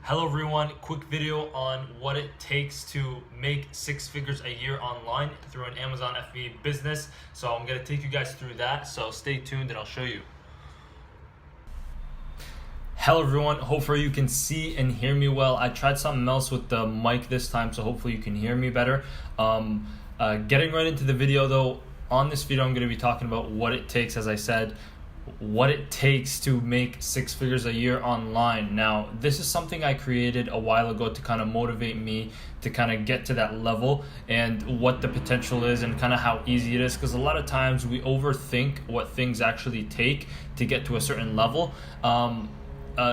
Hello everyone, quick video on what it takes to make 6 figures a year online through an Amazon FBA business. So I'm gonna take you guys through that, so stay tuned and I'll show you. Hello everyone, hopefully you can see and hear me well. I tried something else with the mic this time, so hopefully you can hear me better. Getting right into the video though, on this video I'm gonna be talking about what it takes, as I said, what it takes to make 6 figures a year online. Now, this is something I created a while ago to kind of motivate me to kind of get to that level and what the potential is and kind of how easy it is, because a lot of times we overthink what things actually take to get to a certain level.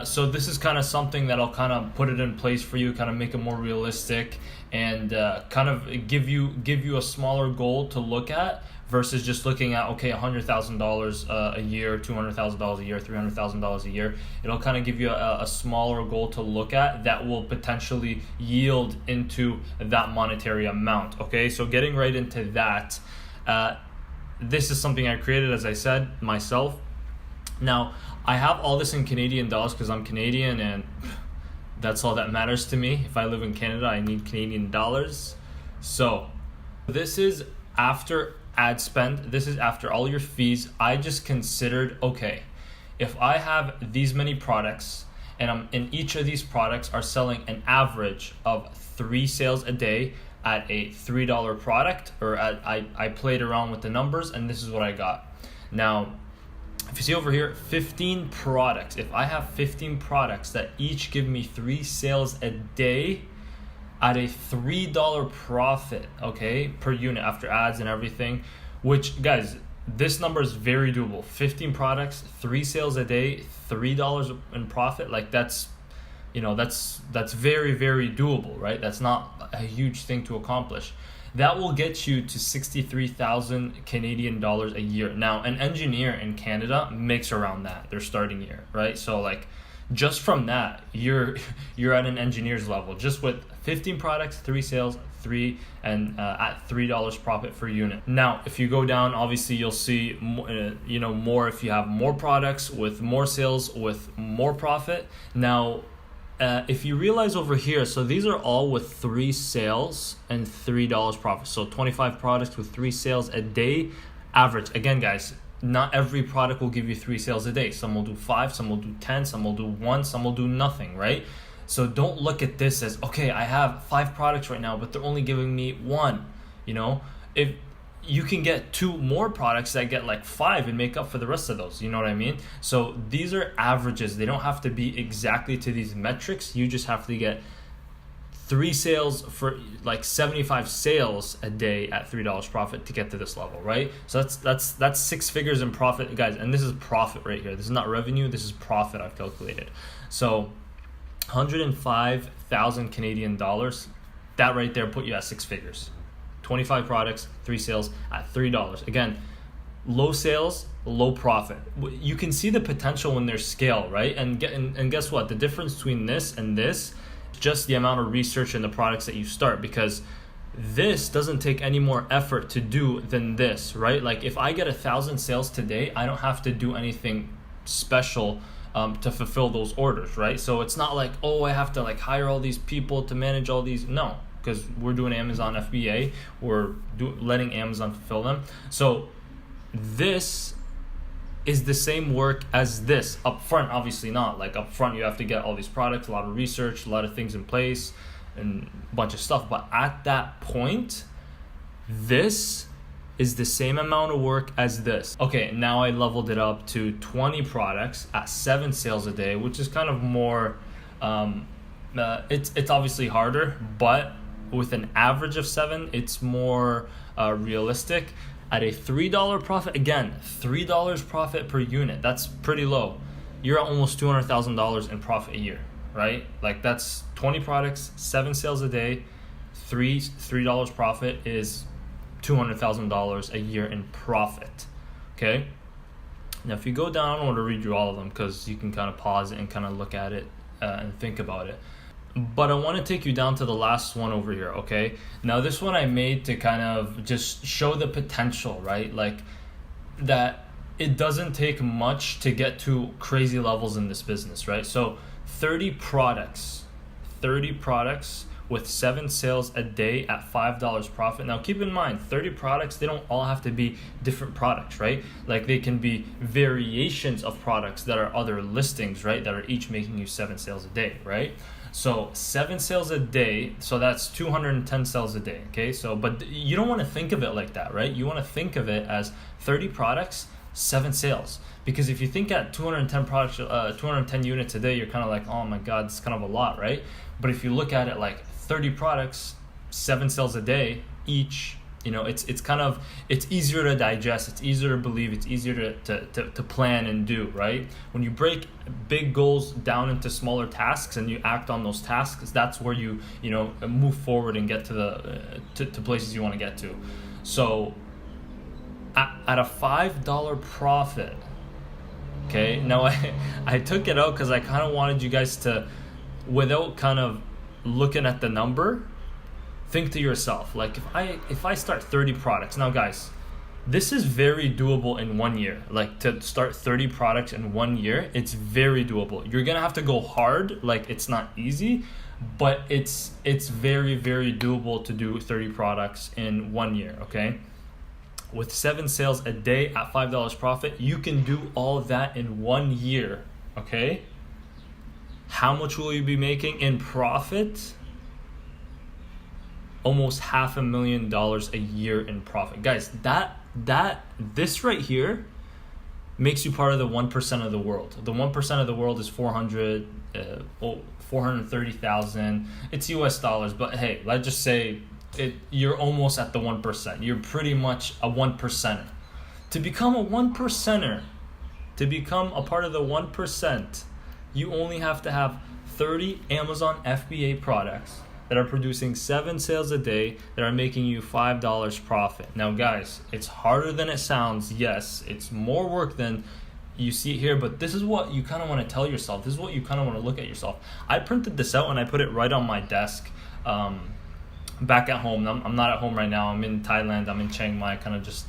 So this is kind of something that I'll kind of put it in place for you, kind of make it more realistic and kind of give you a smaller goal to look at versus just looking at, okay, $100,000 a year, $200,000 a year, $300,000 a year. It'll kind of give you a smaller goal to look at that will potentially yield into that monetary amount. Okay, so getting right into that, this is something I created, as I said, myself. Now, I have all this in Canadian dollars because I'm Canadian and that's all that matters to me. If I live in Canada, I need Canadian dollars. So this is after ad spend. This is after all your fees. I just considered, okay, if I have these many products and each of these products are selling an average of 3 sales a day at a $3 product, or I played around with the numbers and this is what I got. Now, if you see over here, 15 products. If I have 15 products that each give me 3 sales a day at a $3 profit, okay, per unit after ads and everything, which, guys, this number is very doable. 15 products, 3 sales a day, $3 in profit. Like that's very, very doable, right? That's not a huge thing to accomplish. That will get you to 63,000 Canadian dollars a year. Now, an engineer in Canada makes around that, their starting year, right? So like, just from that, you're at an engineer's level. Just with 15 products, 3 sales, at $3 profit per unit. Now, if you go down, obviously you'll see more if you have more products with more sales with more profit. Now, if you realize over here, so these are all with 3 sales and $3 profit. So 25 products with 3 sales a day average. Again, guys, not every product will give you 3 sales a day. Some will do 5, some will do 10, some will do 1, some will do nothing, right? So don't look at this as, okay, I have 5 products right now, but they're only giving me 1. If you can get 2 more products that get like 5 and make up for the rest of those, you know what I mean? So these are averages. They don't have to be exactly to these metrics. You just have to get 3 sales for like 75 sales a day at $3 profit to get to this level, right? So that's 6 figures in profit, guys. And this is profit right here. This is not revenue. This is profit I've calculated. So 105,000 Canadian dollars. That right there put you at 6 figures. 25 products, 3 sales at $3. Again, low sales, low profit. You can see the potential when there's scale, right? And guess what? The difference between this and this, just the amount of research in the products that you start, because this doesn't take any more effort to do than this, right? Like if I get 1,000 sales today, I don't have to do anything special to fulfill those orders, right? So it's not like, oh, I have to like hire all these people to manage all these. No, because we're doing Amazon FBA, we're letting Amazon fulfill them. So this is the same work as this. Up front, obviously not. Like up front, you have to get all these products, a lot of research, a lot of things in place, and a bunch of stuff. But at that point, this is the same amount of work as this. Okay, now I leveled it up to 20 products at 7 sales a day, which is kind of more, it's obviously harder, but with an average of 7, it's more realistic. At a $3 profit, again, $3 profit per unit, that's pretty low. You're at almost $200,000 in profit a year, right? Like that's 20 products, 7 sales a day, $3 profit is $200,000 a year in profit, okay? Now, if you go down, I don't want to read you all of them because you can kind of pause it and kind of look at it and think about it. But I want to take you down to the last one over here, okay? Now, this one I made to kind of just show the potential, right? Like that it doesn't take much to get to crazy levels in this business, right? So 30 products 30 products with 7 sales a day at $5 profit. Now keep in mind, 30 products, they don't all have to be different products, right? Like they can be variations of products that are other listings, right? That are each making you 7 sales a day, right? So 7 sales a day, so that's 210 sales a day, okay? So, but you don't want to think of it like that, right? You want to think of it as 30 products, 7 sales. Because if you think at 210 products, 210 units a day, you're kind of like, oh my God, it's kind of a lot, right? But if you look at it like 30 products, 7 sales a day each, you know, it's easier to digest, it's easier to believe, it's easier to plan and do, right? When you break big goals down into smaller tasks and you act on those tasks, that's where you move forward and get to the to places you want to get to. So at a $5 profit, okay, now I took it out because I kind of wanted you guys to, without kind of looking at the number, think to yourself, like if I start 30 products, now guys, this is very doable in 1 year. Like to start 30 products in 1 year, it's very doable. You're gonna have to go hard, like it's not easy, but it's very, very doable to do 30 products in 1 year, okay? With 7 sales a day at $5 profit, you can do all that in 1 year, okay? How much will you be making in profit? Almost $500,000 a year in profit. Guys, this right here makes you part of the 1% of the world. The 1% of the world is 430,000. It's US dollars, but hey, let's just say you're almost at the 1%. You're pretty much a 1%er. To become a 1%er, to become a part of the 1%, you only have to have 30 Amazon FBA products that are producing 7 sales a day that are making you $5 profit. Now guys, it's harder than it sounds. Yes, it's more work than you see here, but this is what you kind of want to tell yourself. This is what you kind of want to look at yourself. I printed this out and I put it right on my desk back at home. I'm not at home right now. I'm in Thailand. I'm in Chiang Mai, kind of just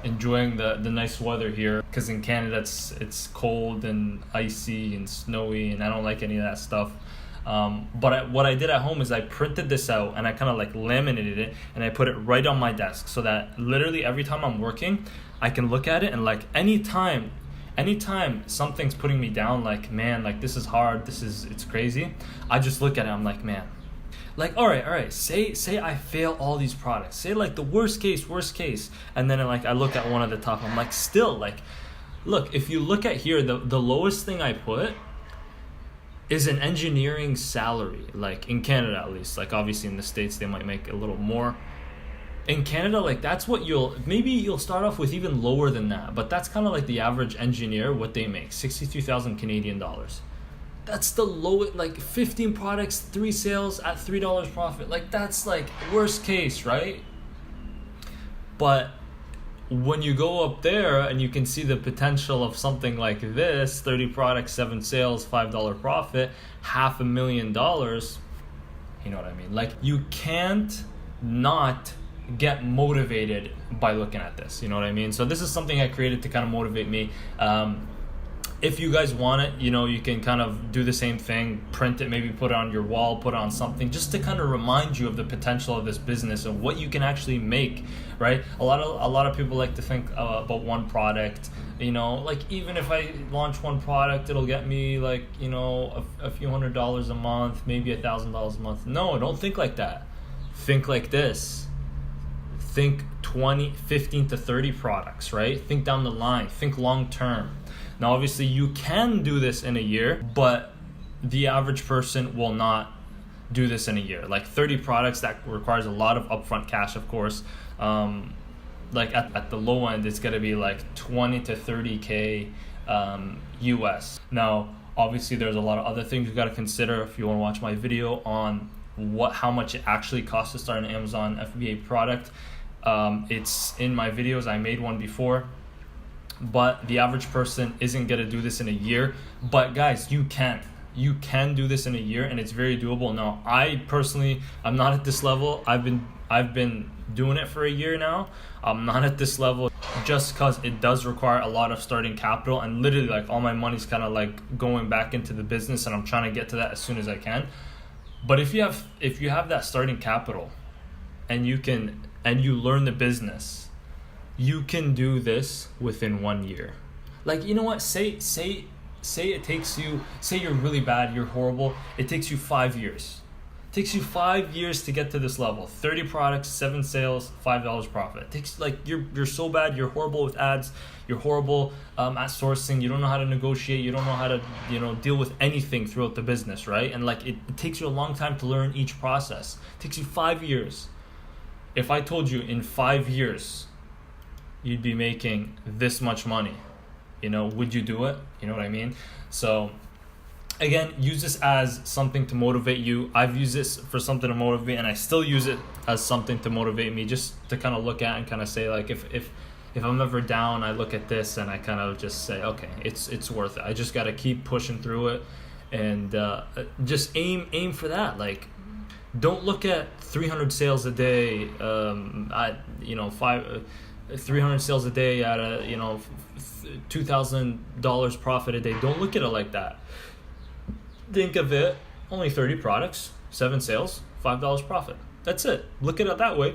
enjoying the nice weather here, because in Canada it's cold and icy and snowy and I don't like any of that stuff. But what I did at home is I printed this out and I kind of like laminated it and I put it right on my desk so that literally every time I'm working, I can look at it and like anytime something's putting me down, like man, like this is hard, it's crazy, I just look at it, I'm like, man, like all right, say I fail all these products, say like the worst case, and then like I look at one at the top, I'm like, still, like, look, if you look at here, the lowest thing I put is an engineering salary, like in Canada at least. Like obviously in the States they might make a little more. In Canada, like that's what you'll start off with, even lower than that, but that's kind of like the average engineer, what they make, 62,000 Canadian dollars. That's the lowest, like 15 products, 3 sales at $3 profit. Like that's like worst case, right? But when you go up there and you can see the potential of something like this, 30 products, 7 sales, $5 profit, $500,000, you know what I mean? Like you can't not get motivated by looking at this, you know what I mean? So this is something I created to kind of motivate me. If you guys want it, you know, you can kind of do the same thing, print it, maybe put it on your wall, put it on something, just to kind of remind you of the potential of this business and what you can actually make, right? A lot of people like to think about one product, you know, like even if I launch one product, it'll get me like, you know, a few $100s a month, maybe $1,000 a month. No, don't think like that. Think like this. Think 20, 15 to 30 products, right? Think down the line, think long term. Now, obviously, you can do this in a year, but the average person will not do this in a year. Like 30 products, that requires a lot of upfront cash, of course. Like at the low end, it's going to be like 20 to 30K US. Now, obviously, there's a lot of other things you got to consider if you want to watch my video on how much it actually costs to start an Amazon FBA product. It's in my videos. I made one before. But the average person isn't going to do this in a year. But guys, you can do this in a year, and it's very doable. Now, I personally, I'm not at this level. I've been doing it for a year now. I'm not at this level. just because it does require a lot of starting capital, and literally like all my money's kind of like going back into the business, and I'm trying to get to that as soon as I can. But if you have that starting capital and you learn the business, you can do this within 1 year. Like, you know what, say it takes you, say you're really bad, you're horrible, it takes you 5 years. It takes you 5 years to get to this level. 30 products, 7 sales, $5 profit. It takes, like, you're so bad, you're horrible with ads, you're horrible at sourcing, you don't know how to negotiate, you don't know how to, deal with anything throughout the business, right? And like it takes you a long time to learn each process. It takes you 5 years. If I told you in 5 years you'd be making this much money, would you do it? You know what I mean? So again, use this as something to motivate you. I've used this for something to motivate, and I still use it as something to motivate me, just to kind of look at and kind of say, like, if I'm ever down, I look at this and I kind of just say, okay, it's worth it. I just got to keep pushing through it, and just aim for that. Like, don't look at 300 sales a day, 300 sales a day at a, $2,000 profit a day. Don't look at it like that. Think of it, only 30 products, 7 sales, $5 profit. That's it. Look at it that way.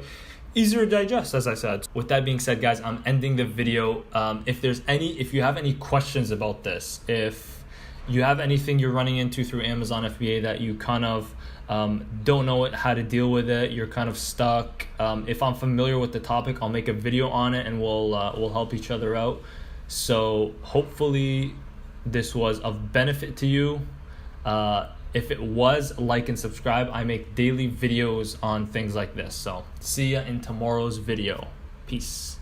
Easier to digest, as I said. With that being said, guys, I'm ending the video. If you have any questions about this, if you have anything you're running into through Amazon FBA that you kind of don't know how to deal with it, you're kind of stuck. If I'm familiar with the topic, I'll make a video on it, and we'll help each other out. So hopefully this was of benefit to you. If it was, like and subscribe. I make daily videos on things like this. So see ya in tomorrow's video. Peace.